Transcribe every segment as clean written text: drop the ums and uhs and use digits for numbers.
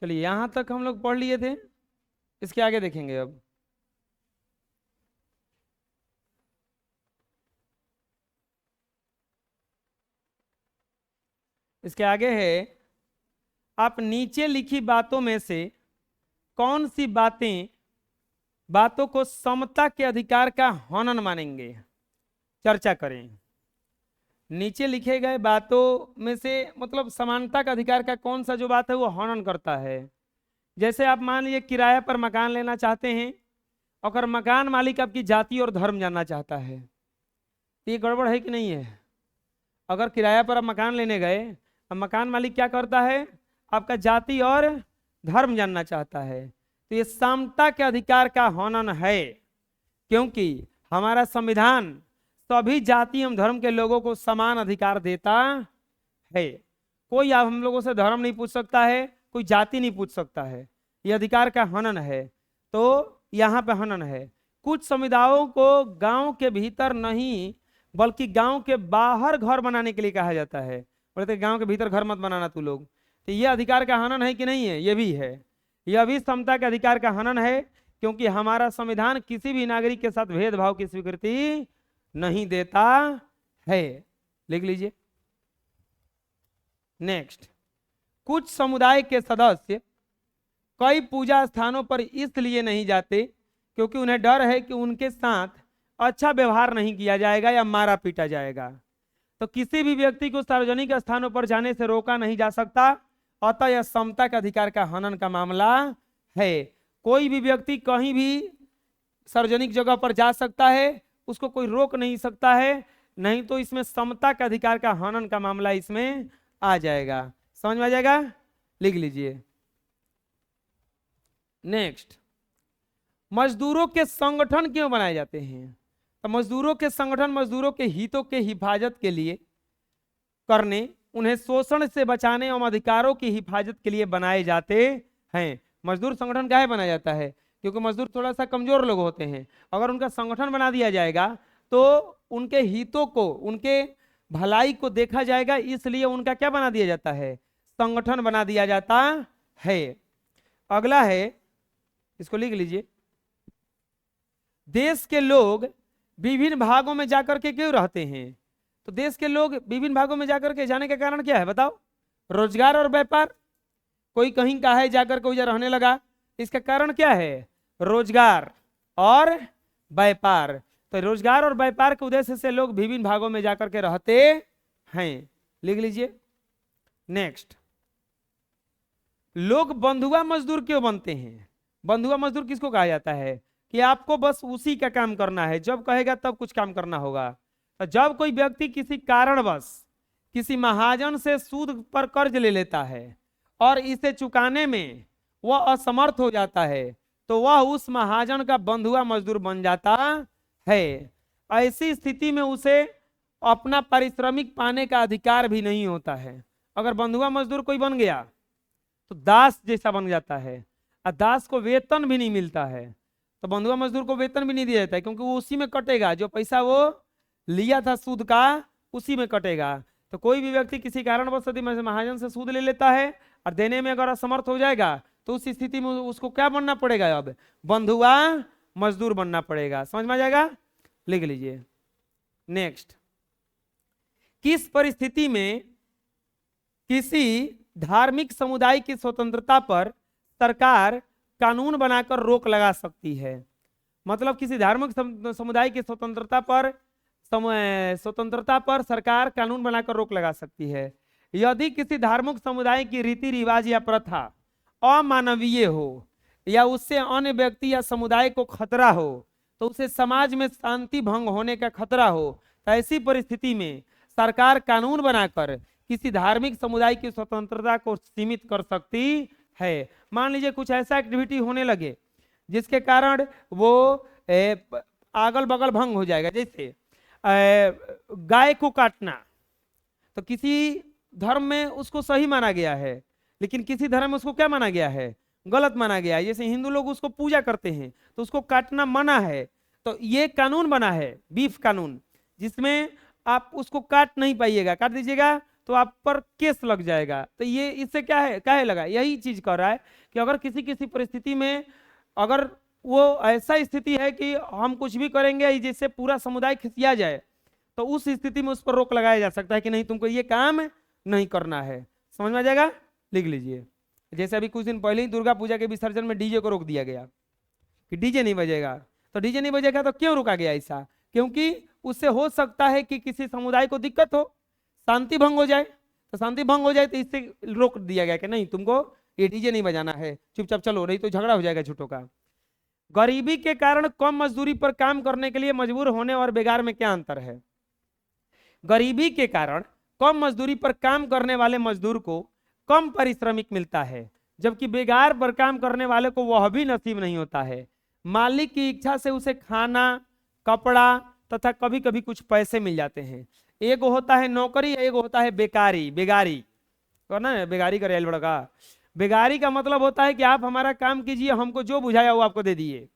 चलिए यहां तक हम लोग पढ़ लिए थे, इसके आगे देखेंगे अब। इसके आगे है, आप नीचे लिखी बातों में से कौन सी बातों को समता के अधिकार का हनन मानेंगे, चर्चा करें। नीचे लिखे गए बातों में से मतलब समानता का अधिकार का कौन सा जो बात है वो हनन करता है। जैसे आप मान लीजिए किराया पर मकान लेना चाहते हैं, अगर मकान मालिक आपकी जाति और धर्म जानना चाहता है, तो ये गड़बड़ है कि नहीं है। अगर किराया पर आप मकान लेने गए, अब मकान मालिक क्या करता है, आपका जाति और धर्म जानना चाहता है, तो ये समता के अधिकार का हनन है, क्योंकि हमारा संविधान सभी जाति एवं धर्म के लोगों को समान अधिकार देता है। कोई आप हम लोगों से धर्म नहीं पूछ सकता है, कोई जाति नहीं पूछ सकता है, ये अधिकार का हनन है। तो यहाँ पे हनन है। कुछ समुदायों को गांव के भीतर नहीं बल्कि गांव के बाहर घर बनाने के लिए कहा जाता है, बोलते गांव के भीतर घर मत बनाना तू लोग। तो ये अधिकार का हनन है कि नहीं है, ये भी है। यह भी समता के अधिकार का हनन है, क्योंकि हमारा संविधान किसी भी नागरिक के साथ भेदभाव की स्वीकृति नहीं देता है। लिख लीजिए। नेक्स्ट, कुछ समुदाय के सदस्य कई पूजा स्थानों पर इसलिए नहीं जाते क्योंकि उन्हें डर है कि उनके साथ अच्छा व्यवहार नहीं किया जाएगा या मारा पीटा जाएगा। तो किसी भी व्यक्ति को सार्वजनिक स्थानों पर जाने से रोका नहीं जा सकता, अतः यह समता के अधिकार का हनन का मामला है। कोई भी व्यक्ति कहीं भी सार्वजनिक जगह पर जा सकता है, उसको कोई रोक नहीं सकता है, नहीं तो इसमें समता के अधिकार का हनन का मामला इसमें आ जाएगा। समझ में आ जाएगा, लिख लीजिए। नेक्स्ट, मजदूरों के संगठन क्यों बनाए जाते हैं। तो मजदूरों के संगठन मजदूरों के हितों के हिफाजत के लिए करने, उन्हें शोषण से बचाने और अधिकारों की हिफाजत के लिए बनाए जाते हैं। मजदूर संगठन काहे बनाया जाता है, क्योंकि मजदूर थोड़ा सा कमजोर लोग होते हैं। अगर उनका संगठन बना दिया जाएगा तो उनके हितों को, उनके भलाई को देखा जाएगा, इसलिए उनका क्या बना दिया जाता है, संगठन बना दिया जाता है। अगला है, इसको लिख लीजिए। देश के लोग विभिन्न भागों में जाकर के क्यों रहते हैं। तो देश के लोग विभिन्न भागों में जाकर के जाने का कारण क्या है बताओ। रोजगार और व्यापार। कोई कहीं का है जाकर कोई जा रहने लगा, इसका कारण क्या है, रोजगार और व्यापार। तो रोजगार और व्यापार के उद्देश्य से लोग विभिन्न भागों में जाकर के रहते हैं। लिख लीजिए। नेक्स्ट, लोग बंधुआ मजदूर क्यों बनते हैं। बंधुआ मजदूर किसको कहा जाता है, कि आपको बस उसी का काम करना है, जब कहेगा तब कुछ काम करना होगा। तो जब कोई व्यक्ति किसी कारणवश किसी महाजन से सूद पर कर्ज ले लेता है और इसे चुकाने में वह असमर्थ हो जाता है, तो वह उस महाजन का बंधुआ मजदूर बन जाता है। ऐसी स्थिति में उसे अपना पारिश्रमिक पाने का अधिकार भी नहीं होता है। अगर बंधुआ मजदूर कोई बन गया तो दास जैसा बन जाता है, और दास को वेतन भी नहीं मिलता है। तो बंधुआ मजदूर को वेतन भी नहीं दिया जाता है, क्योंकि वो उसी में कटेगा, जो पैसा वो लिया था सूद का उसी में कटेगा। तो कोई भी व्यक्ति किसी कारणवश यदि महाजन से सूद ले लेता है और देने में अगर असमर्थ हो जाएगा, तो उस स्थिति में उसको क्या बनना पड़ेगा, अब बंधुआ मजदूर बनना पड़ेगा। समझ में आ जाएगा, लिख लीजिए। नेक्स्ट, किस परिस्थिति में किसी धार्मिक समुदाय की स्वतंत्रता पर सरकार कानून बनाकर रोक लगा सकती है। मतलब किसी धार्मिक समुदाय की स्वतंत्रता पर सरकार कानून बनाकर रोक लगा सकती है, यदि किसी धार्मिक समुदाय की रीति रिवाज या प्रथा अमानवीय हो या उससे अन्य व्यक्ति या समुदाय को खतरा हो, तो उसे समाज में शांति भंग होने का खतरा हो, तो ऐसी परिस्थिति में सरकार कानून बनाकर किसी धार्मिक समुदाय की स्वतंत्रता को सीमित कर सकती है। मान लीजिए कुछ ऐसा एक्टिविटी होने लगे जिसके कारण वो अगल बगल भंग हो जाएगा, जैसे गाय को काटना, तो किसी धर्म में उसको सही माना गया है, लेकिन किसी धर्म में उसको क्या माना गया है, गलत माना गया है। जैसे हिंदू लोग उसको पूजा करते हैं तो उसको काटना मना है, तो ये कानून बना है बीफ कानून, जिसमें आप उसको काट नहीं पाइएगा, काट दीजिएगा तो आप पर केस लग जाएगा। तो ये इससे क्या है, क्या है लगा, यही चीज कर रहा है कि अगर किसी किसी परिस्थिति में अगर वो ऐसा स्थिति है कि हम कुछ भी करेंगे जिससे पूरा समुदाय खिसिया जाए, तो उस स्थिति में उस पर रोक लगाया जा सकता है कि नहीं तुमको ये काम नहीं करना है। समझ में आ जाएगा, लिख लीजिए। जैसे अभी कुछ दिन पहले ही दुर्गा पूजा के विसर्जन में डीजे को रोक दिया गया कि डीजे नहीं बजेगा। तो डीजे नहीं बजेगा तो क्यों रोका गया ऐसा, क्योंकि उससे हो सकता है कि किसी समुदाय को दिक्कत हो, शांति भंग हो जाए। तो शांति भंग हो जाए तो इससे रोक दिया गया कि नहीं तुमको ये डीजे नहीं बजाना है, चुपचाप चलो, नहीं तो झगड़ा हो जाएगा छुट्टों का। गरीबी के कारण कम मजदूरी पर काम करने के लिए मजबूर होने और बेगार में क्या अंतर है? गरीबी के कारण कम मजदूरी पर काम करने वाले मजदूर को कम पारिश्रमिक मिलता है, जबकि बेगार पर काम करने वाले को वह भी नसीब नहीं होता है। मालिक की इच्छा से उसे खाना, कपड़ा तथा कभी कभी कुछ पैसे मिल जाते हैं। एक होता है नौकरी, एक होता है बेकारी, बेगारी तो ना, बेगारी का रेल बड़का। बेगारी का मतलब होता है कि आप हमारा काम कीजिए, हमको जो बुझाया वो आपको दे दिए।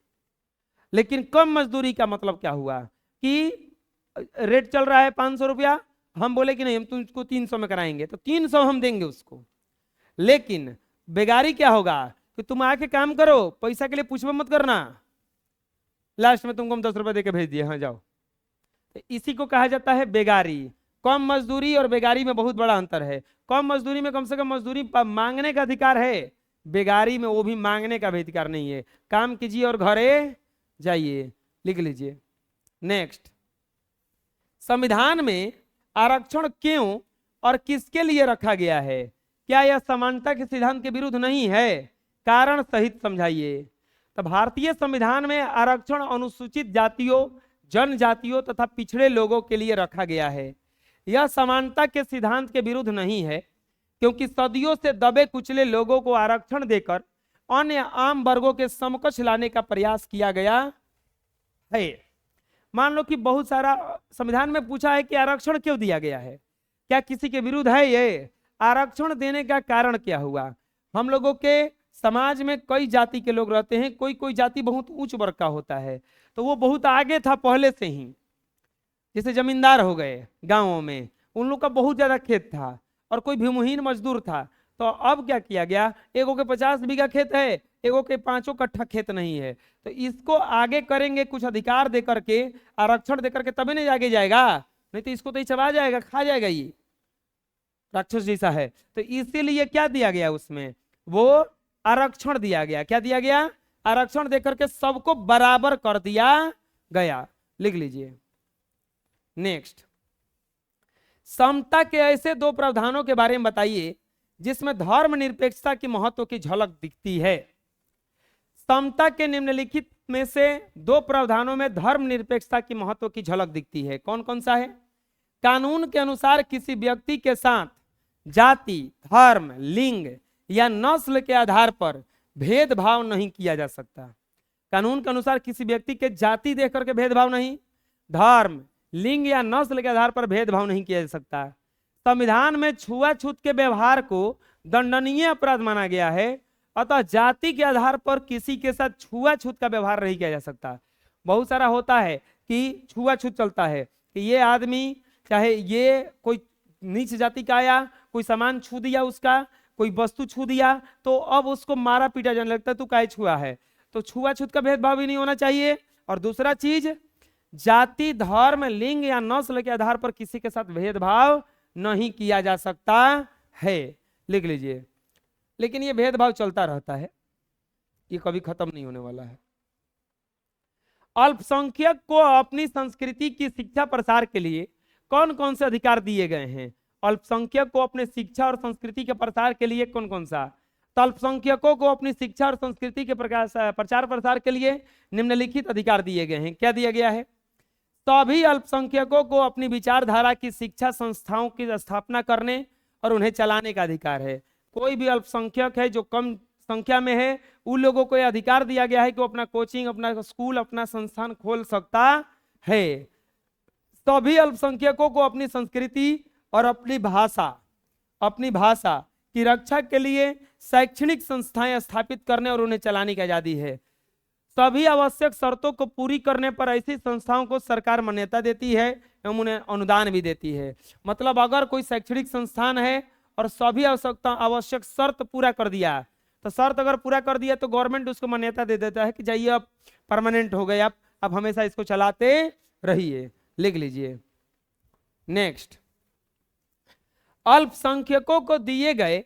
लेकिन कम मजदूरी का मतलब क्या हुआ कि रेट चल रहा है 500 रुपया, हम बोले कि नहीं हम तुमको 300 में कराएंगे, तो 300 हम देंगे उसको। लेकिन बेगारी क्या होगा कि तुम आके काम करो, पैसा के लिए पूछना मत करना, लास्ट में तुमको हम 10 रुपए देके भेज दिए, हाँ जाओ। तो इसी को कहा जाता है बेगारी। कम मजदूरी और बेगारी में बहुत बड़ा अंतर है। कम मजदूरी में कम से कम मजदूरी मांगने का अधिकार है, बेगारी में वो भी मांगने का भी अधिकार नहीं है। काम कीजिए और घरे जाइए, लिख लीजिए। नेक्स्ट, संविधान में आरक्षण क्यों और किसके लिए रखा गया है? क्या यह समानता के सिद्धांत के विरुद्ध नहीं है? कारण सहित समझाइए। तो भारतीय संविधान में आरक्षण अनुसूचित जातियों, जनजातियों तथा पिछड़े लोगों के लिए रखा गया है। यह समानता के सिद्धांत के विरुद्ध नहीं है, क्योंकि सदियों से दबे कुचले लोगों को आरक्षण देकर अन्य आम वर्गों के समकक्ष लाने का प्रयास किया गया है। मान लो कि बहुत सारा संविधान में पूछा है कि आरक्षण क्यों दिया गया है, क्या किसी के विरुद्ध है? ये आरक्षण देने का कारण क्या हुआ? हम लोगों के समाज में कई जाति के लोग रहते हैं, कोई कोई जाति बहुत उच्च वर्ग का होता है, तो वो बहुत आगे था पहले से ही। जैसे जमींदार हो गए गांवों में, उन लोग का बहुत ज्यादा खेत था, और कोई भूमिहीन मजदूर था। तो अब क्या किया गया, एगो के 50 बीघा खेत है, एगो के 5 कट्ठा खेत नहीं है, तो इसको आगे करेंगे कुछ अधिकार दे करके, आरक्षण दे करके, तभी नहीं आगे जाएगा, नहीं तो इसको तो ही चबा जाएगा, खा जाएगा, ये राक्षस जैसा है। तो इसीलिए क्या दिया गया उसमें, वो आरक्षण दिया गया। क्या दिया गया? आरक्षण देकर के सबको बराबर कर दिया गया, लिख लीजिए। नेक्स्ट, समता के ऐसे दो प्रावधानों के बारे में बताइए जिसमें धर्मनिरपेक्षता की महत्व की झलक दिखती है। समता के निम्नलिखित में से दो प्रावधानों में धर्मनिरपेक्षता की महत्व की झलक दिखती है, कौन कौन सा है? कानून के अनुसार किसी व्यक्ति के साथ जाति, धर्म, लिंग या नस्ल के आधार पर भेदभाव नहीं किया जा सकता। कानून के अनुसार किसी व्यक्ति के जाति देख करके भेदभाव नहीं, धर्म, लिंग या नस्ल के आधार पर भेदभाव नहीं किया जा सकता। संविधान में छुआछूत के व्यवहार को दंडनीय अपराध माना गया है, अतः जाति के आधार पर किसी के साथ छुआछूत का व्यवहार नहीं किया जा सकता। बहुत सारा होता है कि छुआछूत चलता है कि ये आदमी, चाहे ये कोई नीच जाति का आया, कोई सामान छू दिया उसका, कोई वस्तु छू दिया, तो अब उसको मारा पीटा जाने लगता है, तू काहे छुआ है। तो छुआछूत का भेदभाव भी नहीं होना चाहिए। और दूसरा चीज, जाति, धर्म, लिंग या नस्ल के आधार पर किसी के साथ भेदभाव नहीं किया जा सकता है, लिख लीजिए। लेकिन ये भेदभाव चलता रहता है, ये कभी खत्म नहीं होने वाला है। अल्पसंख्यक को अपनी संस्कृति की शिक्षा प्रसार के लिए कौन कौन से अधिकार दिए गए हैं? अल्पसंख्यक को अपने शिक्षा और संस्कृति के प्रसार के लिए कौन कौन सा? तो अल्पसंख्यकों को अपनी शिक्षा और संस्कृति के प्रचार प्रसार के लिए निम्नलिखित अधिकार दिए गए हैं। क्या दिया गया है? सभी अल्पसंख्यकों को अपनी विचारधारा की शिक्षा संस्थाओं की स्थापना करने और उन्हें चलाने का अधिकार है। कोई भी अल्पसंख्यक है जो कम संख्या में है, उन लोगों को यह अधिकार दिया गया है कि वो अपना कोचिंग, अपना स्कूल, अपना संस्थान खोल सकता है। सभी अल्पसंख्यकों को अपनी संस्कृति और अपनी भाषा की रक्षा के लिए शैक्षणिक संस्थाएं स्थापित करने और उन्हें चलाने की आजादी है। सभी आवश्यक शर्तों को पूरी करने पर ऐसी संस्थाओं को सरकार मान्यता देती है एवं उन्हें अनुदान भी देती है। मतलब अगर कोई शैक्षणिक संस्थान है और सभी आवश्यक शर्त पूरा कर दिया, तो शर्त अगर पूरा कर दिया तो गवर्नमेंट उसको मान्यता दे देता है कि जाइए अब परमानेंट हो गए, आप हमेशा इसको चलाते रहिए। लिख लीजिए। नेक्स्ट, अल्पसंख्यकों को दिए गए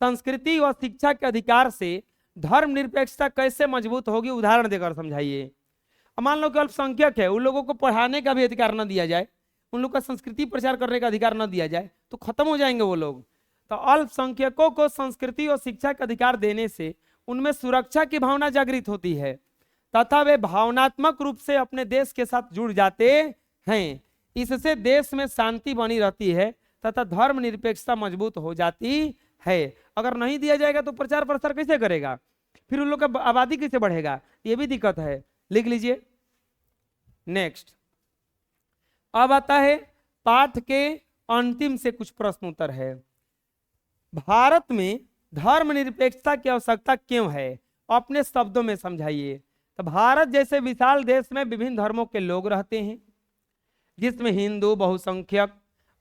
संस्कृति व शिक्षा के अधिकार से धर्मनिरपेक्षता कैसे मजबूत होगी, उदाहरण देकर समझाइए। मान लो कि अल्पसंख्यक है, उन लोगों को पढ़ाने का भी अधिकार न दिया जाए, उन लोग का संस्कृति प्रचार करने का अधिकार न दिया जाए तो खत्म हो जाएंगे वो लोग। तो अल्पसंख्यकों को संस्कृति और शिक्षा का अधिकार देने से उनमें सुरक्षा की भावना जागृत होती है तथा वे भावनात्मक रूप से अपने देश के साथ जुड़ जाते हैं। इससे देश में शांति बनी रहती है तथा धर्मनिरपेक्षता मजबूत हो जाती है। अगर नहीं दिया जाएगा तो प्रचार प्रसार कैसे करेगा, फिर उन लोग का आबादी कैसे बढ़ेगा, ये भी दिक्कत है। लिख लीजिए। नेक्स्ट, अब आता है पाठ के अंतिम से कुछ प्रश्न उत्तर है। भारत में धर्मनिरपेक्षता की आवश्यकता क्यों है, अपने शब्दों में समझाइए। तो भारत जैसे विशाल देश में विभिन्न धर्मों के लोग रहते हैं, जिसमें हिंदू बहुसंख्यक,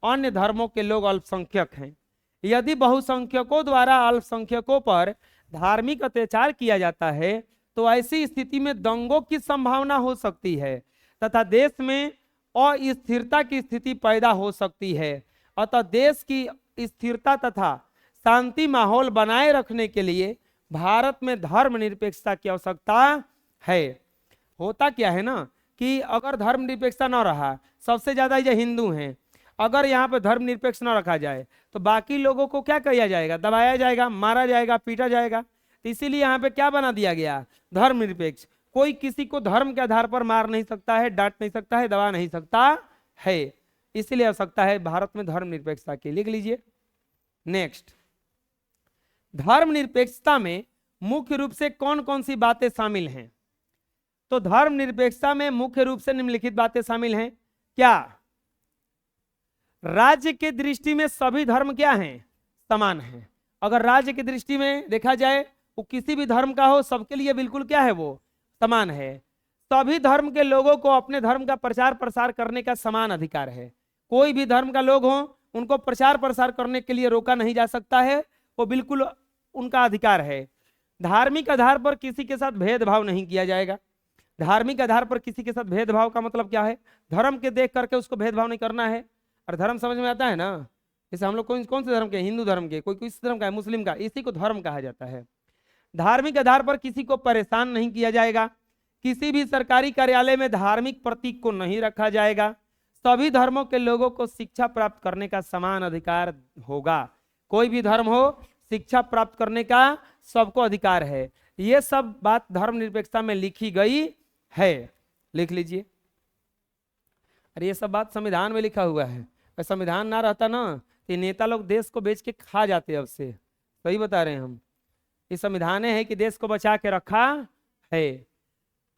अन्य धर्मों के लोग अल्पसंख्यक हैं। यदि बहुसंख्यकों द्वारा अल्पसंख्यकों पर धार्मिक अत्याचार किया जाता है तो ऐसी स्थिति में दंगों की संभावना हो सकती है तथा देश में अस्थिरता की स्थिति पैदा हो सकती है। अतः देश की स्थिरता तथा शांति माहौल बनाए रखने के लिए भारत में धर्मनिरपेक्षता की आवश्यकता है। होता क्या है ना कि अगर धर्मनिरपेक्षता न रहा, सबसे ज्यादा ये हिंदू हैं, अगर यहाँ पे धर्मनिरपेक्ष न रखा जाए तो बाकी लोगों को क्या किया जाएगा, दबाया जाएगा, मारा जाएगा, पीटा जाएगा। तो इसीलिए यहाँ पे क्या बना दिया गया, धर्मनिरपेक्ष। कोई किसी को धर्म के आधार पर मार नहीं सकता है, डांट नहीं सकता है, दबा नहीं सकता है। इसलिए आवश्यकता है भारत में धर्मनिरपेक्षता की। लिख लीजिए। नेक्स्ट, धर्मनिरपेक्षता में मुख्य रूप से कौन कौन सी बातें शामिल हैं। तो धर्मनिरपेक्षता में मुख्य रूप से निम्नलिखित बातें शामिल हैं। क्या, राज्य के दृष्टि में सभी धर्म क्या हैं, समान हैं। अगर राज्य की दृष्टि में देखा जाए वो किसी भी धर्म का हो, सबके लिए बिल्कुल क्या है, वो समान है। सभी धर्म के लोगों को अपने धर्म का प्रचार प्रसार करने का समान अधिकार है। कोई भी धर्म का लोग हो, उनको प्रचार प्रसार करने के लिए रोका नहीं जा सकता है, वो बिल्कुल उनका अधिकार है। धार्मिक आधार पर किसी के साथ भेदभाव नहीं किया जाएगा। धार्मिक आधार पर किसी के साथ भेदभाव का मतलब क्या है, धर्म के देख करके उसको भेदभाव नहीं करना है। और धर्म समझ में आता है ना, जैसे हम लोग कौन से धर्म के, हिंदू धर्म के, कोई किस धर्म का है, मुस्लिम का, इसी को धर्म कहा जाता है। धार्मिक आधार पर किसी को परेशान नहीं किया जाएगा। किसी भी सरकारी कार्यालय में धार्मिक प्रतीक को नहीं रखा जाएगा। सभी धर्मों के लोगों को शिक्षा प्राप्त करने का समान अधिकार होगा। कोई भी धर्म हो, शिक्षा प्राप्त करने का सबको अधिकार है। ये सब बात धर्मनिरपेक्षता में लिखी गई है। लिख लीजिए। अरे ये सब बात संविधान में लिखा हुआ है। अगर संविधान ना रहता ना तो नेता लोग देश को बेच के खा जाते। अब से सही बता रहे हैं हम। ये संविधान है कि देश को बचा के रखा है।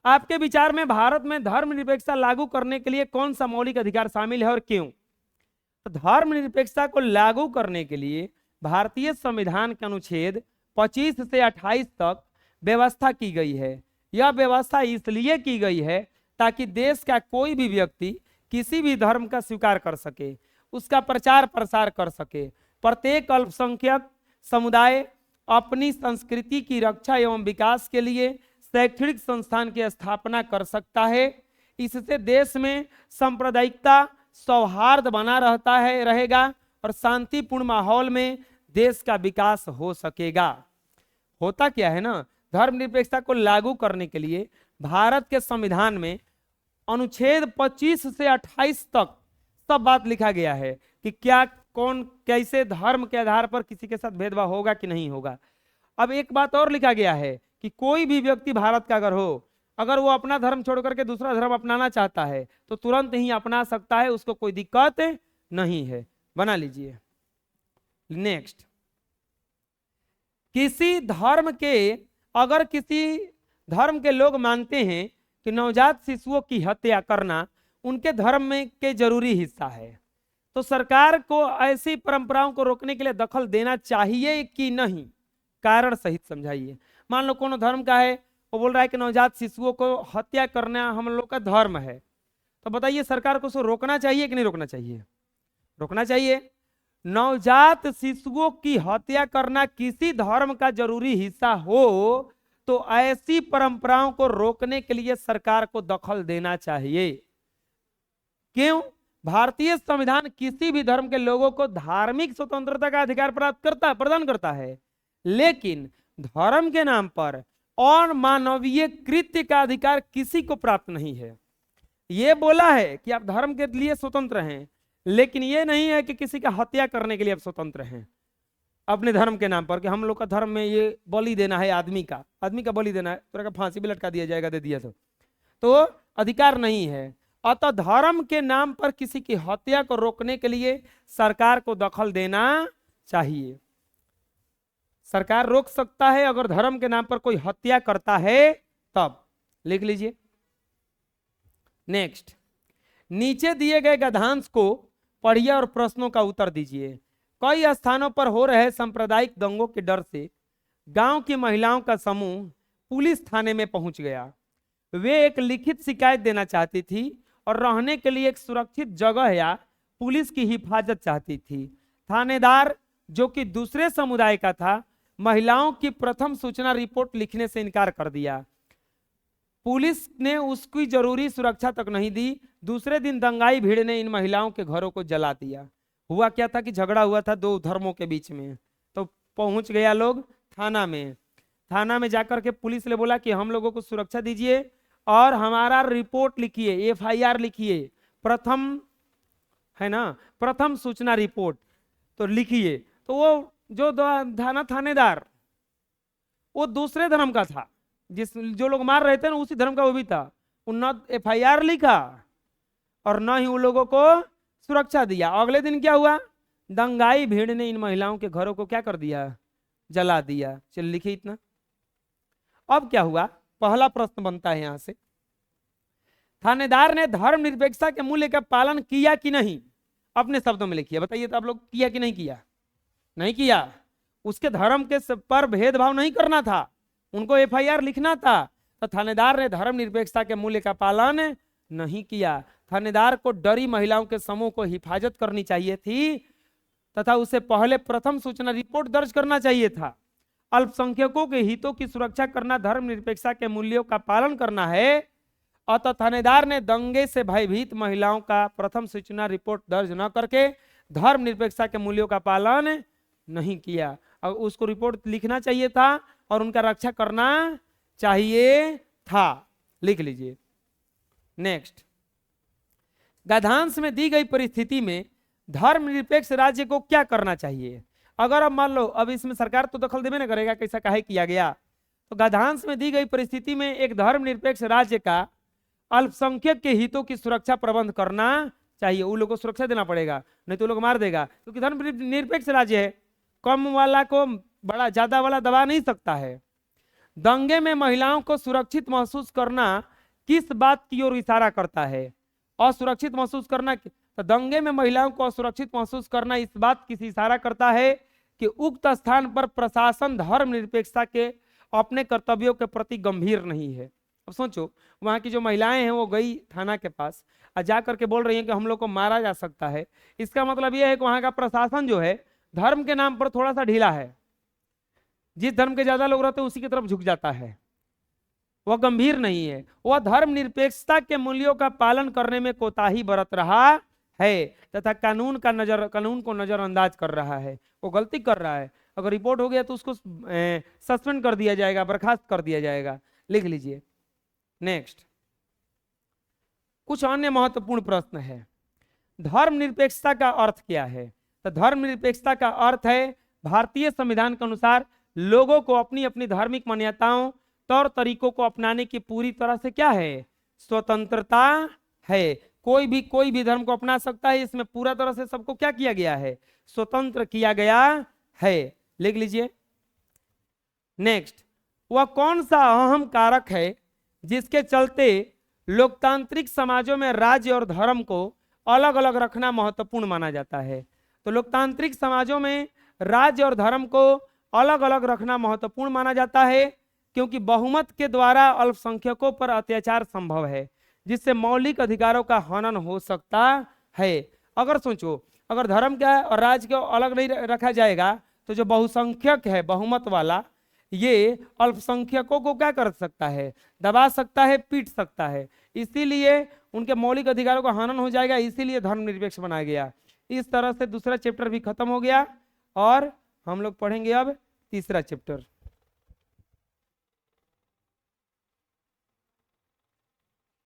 आपके विचार में भारत में धर्मनिरपेक्षता लागू करने के लिए कौन सा मौलिक अधिकार शामिल है और क्यों। तो धर्मनिरपेक्षता को लागू करने के लिए भारतीय संविधान के अनुच्छेद 25 से 28 तक व्यवस्था की गई है। यह व्यवस्था इसलिए की गई है ताकि देश का कोई भी व्यक्ति किसी भी धर्म का स्वीकार कर सके, उसका प्रचार प्रसार कर सके। प्रत्येक अल्पसंख्यक समुदाय अपनी संस्कृति की रक्षा एवं विकास के लिए शैक्षणिक संस्थान की स्थापना कर सकता है। इससे देश में सांप्रदायिकता, सौहार्द बना रहता है, रहेगा और शांतिपूर्ण माहौल में देश का विकास हो सकेगा। होता क्या है ना, धर्मनिरपेक्षता को लागू करने के लिए भारत के संविधान में अनुच्छेद 25 से 28 तक सब बात लिखा गया है कि क्या, कौन, कैसे धर्म के आधार पर किसी के साथ भेदभाव होगा कि नहीं होगा। अब एक बात और लिखा गया है कि कोई भी व्यक्ति भारत का अगर हो, अगर वो अपना धर्म छोड़ करके दूसरा धर्म अपनाना चाहता है तो तुरंत ही अपना सकता है, उसको कोई दिक्कत नहीं है। बना लीजिए। नेक्स्ट, किसी धर्म के, अगर किसी धर्म के लोग मानते हैं कि नवजात शिशुओं की हत्या करना उनके धर्म में के जरूरी हिस्सा है, तो सरकार को ऐसी परंपराओं को रोकने के लिए दखल देना चाहिए कि नहीं, कारण सहित समझाइए। मान लो कोनो धर्म का है, वो बोल रहा है कि नवजात शिशुओं को हत्या करना हम लोग का धर्म है, तो बताइए सरकार को उसको रोकना चाहिए कि नहीं रोकना चाहिए? रोकना चाहिए। नवजात शिशुओं की हत्या करना किसी धर्म का जरूरी हिस्सा हो तो ऐसी परंपराओं को रोकने के लिए सरकार को दखल देना चाहिए। क्यों? भारतीय संविधान किसी भी धर्म के लोगों को धार्मिक स्वतंत्रता का अधिकार प्रदान करता है, लेकिन धर्म के नाम पर और मानवीय कृत्य का अधिकार किसी को प्राप्त नहीं है। यह बोला है कि आप धर्म के लिए स्वतंत्र हैं, लेकिन यह नहीं है कि किसी का हत्या करने के लिए आप स्वतंत्र हैं अपने धर्म के नाम पर, कि हम लोग का धर्म में ये बलि देना है, आदमी का बलि देना है, तो फांसी भी लटका दिया जाएगा, दे दिया तो अधिकार नहीं है। अतः धर्म के नाम पर किसी की हत्या को रोकने के लिए सरकार को दखल देना चाहिए। सरकार रोक सकता है अगर धर्म के नाम पर कोई हत्या करता है तब। लिख लीजिए। नेक्स्ट, नीचे दिए गए गद्यांश को पढ़िए और प्रश्नों का उत्तर दीजिए। कई स्थानों पर हो रहे सांप्रदायिक दंगों के डर से गांव की महिलाओं का समूह पुलिस थाने में पहुंच गया। वे एक लिखित शिकायत देना चाहती थी और रहने के लिए एक सुरक्षित जगह या पुलिस की हिफाजत चाहती थी। थानेदार, जो कि दूसरे समुदाय का था, महिलाओं की प्रथम सूचना रिपोर्ट लिखने से इनकार कर दिया। पुलिस ने उसकी जरूरी सुरक्षा तक नहीं दी। दूसरे दिन दंगाई भीड़ ने इन महिलाओं के घरों को जला दिया। हुआ क्या था कि झगड़ा हुआ था दो धर्मों के बीच में, तो पहुंच गया लोग थाना में। थाना में जाकर के पुलिस ने बोला कि हम लोगों को सुरक्षा दीजिए और हमारा रिपोर्ट लिखिए, FIR लिखिए, प्रथम है ना, प्रथम सूचना रिपोर्ट तो लिखिए। तो वो जो थानेदार वो दूसरे धर्म का था, जो लोग मार रहे थे ना उसी धर्म का वो भी था। उन्होंने FIR लिखा और न ही उन लोगों को सुरक्षा दिया। अगले दिन क्या हुआ? दंगाई भीड़ ने इन महिलाओं के घरों को क्या कर दिया? जला दिया। चल लिखिए इतना। अब क्या हुआ? पहला प्रश्न बनता है यहां से, थानेदार ने धर्मनिरपेक्षता के मूल्य का पालन किया कि नहीं? अपने शब्दों में लिखिए। बताइए तो आप लोग किया कि नहीं किया? नहीं किया। उसके धर्म के पर भेदभाव नहीं करना था, उनको FIR लिखना था। तो थानेदार ने धर्मनिरपेक्षता के मूल्य का पालन नहीं किया। थानेदार को डरी महिलाओं के समूह को हिफाजत करनी चाहिए थी तथा उसे पहले प्रथम सूचना रिपोर्ट दर्ज करना चाहिए था। अल्पसंख्यकों के हितों की सुरक्षा करना धर्मनिरपेक्षता के मूल्यों का पालन करना है। अतः थानेदार ने दंगे से भयभीत महिलाओं का प्रथम सूचना रिपोर्ट दर्ज न करके धर्मनिरपेक्षता के मूल्यों का पालन नहीं किया। और उसको रिपोर्ट लिखना चाहिए था और उनका रक्षा करना चाहिए था। लिख लीजिए। नेक्स्ट, गद्यांश में दी गई परिस्थिति में धर्मनिरपेक्ष राज्य को क्या करना चाहिए? अगर अब मान लो, अब इसमें सरकार तो दखल देवे ना करेगा कैसा काहे किया गया, तो गद्यांश में दी गई परिस्थिति में एक धर्मनिरपेक्ष राज्य का अल्पसंख्यक के हितों की सुरक्षा प्रबंध करना चाहिए। उन लोगों को सुरक्षा देना पड़ेगा, नहीं तो लोग मार देगा, क्योंकि धर्मनिरपेक्ष राज्य है। कम वाला को बड़ा ज्यादा वाला दबा नहीं सकता है। दंगे में महिलाओं को सुरक्षित महसूस करना किस बात की ओर इशारा करता है? असुरक्षित महसूस करना। तो दंगे में महिलाओं को असुरक्षित महसूस करना इस बात की इशारा करता है कि उक्त स्थान पर प्रशासन धर्मनिरपेक्षता के अपने कर्तव्यों के प्रति गंभीर नहीं है। अब सोचो, वहां की जो महिलाएं हैं वो गई थाना के पास और जा करके बोल रही हैं कि हम लोग को मारा जा सकता है। इसका मतलब यह है कि वहां का प्रशासन जो है धर्म के नाम पर थोड़ा सा ढीला है। जिस धर्म के ज्यादा लोग रहते हैं उसी की तरफ झुक जाता है, वह गंभीर नहीं है। वह धर्मनिरपेक्षता के मूल्यों का पालन करने में कोताही बरत रहा है तथा कानून को नजरअंदाज कर रहा है। वो गलती कर रहा है। अगर रिपोर्ट हो गया तो उसको सस्पेंड कर दिया जाएगा, बर्खास्त कर दिया जाएगा। लिख लीजिए। नेक्स्ट, कुछ अन्य महत्वपूर्ण प्रश्न है। धर्मनिरपेक्षता का अर्थ क्या है? तो धर्मनिरपेक्षता का अर्थ है भारतीय संविधान के अनुसार लोगों को अपनी अपनी धार्मिक मान्यताओं तौर तरीकों को अपनाने की पूरी तरह से क्या है? स्वतंत्रता है। कोई भी धर्म को अपना सकता है। इसमें पूरा तरह से सबको क्या किया गया है? स्वतंत्र किया गया है। लिख लीजिए। नेक्स्ट, वह कौन सा अहम कारक है जिसके चलते लोकतांत्रिक समाजों में राज्य और धर्म को अलग अलग रखना महत्वपूर्ण माना जाता है? तो लोकतांत्रिक समाजों में राज्य और धर्म को अलग अलग रखना महत्वपूर्ण माना जाता है क्योंकि बहुमत के द्वारा अल्पसंख्यकों पर अत्याचार संभव है। जिससे मौलिक अधिकारों का हनन हो सकता है। अगर सोचो, अगर धर्म क्या है और राज्य को अलग नहीं रखा जाएगा तो जो बहुसंख्यक है, बहुमत वाला, ये अल्पसंख्यकों को क्या कर सकता है, दबा सकता है, पीट सकता है। इसीलिए उनके मौलिक अधिकारों का हनन हो जाएगा, इसीलिए धर्मनिरपेक्ष बनाया गया। इस तरह से दूसरा चैप्टर भी खत्म हो गया और हम लोग पढ़ेंगे अब तीसरा चैप्टर।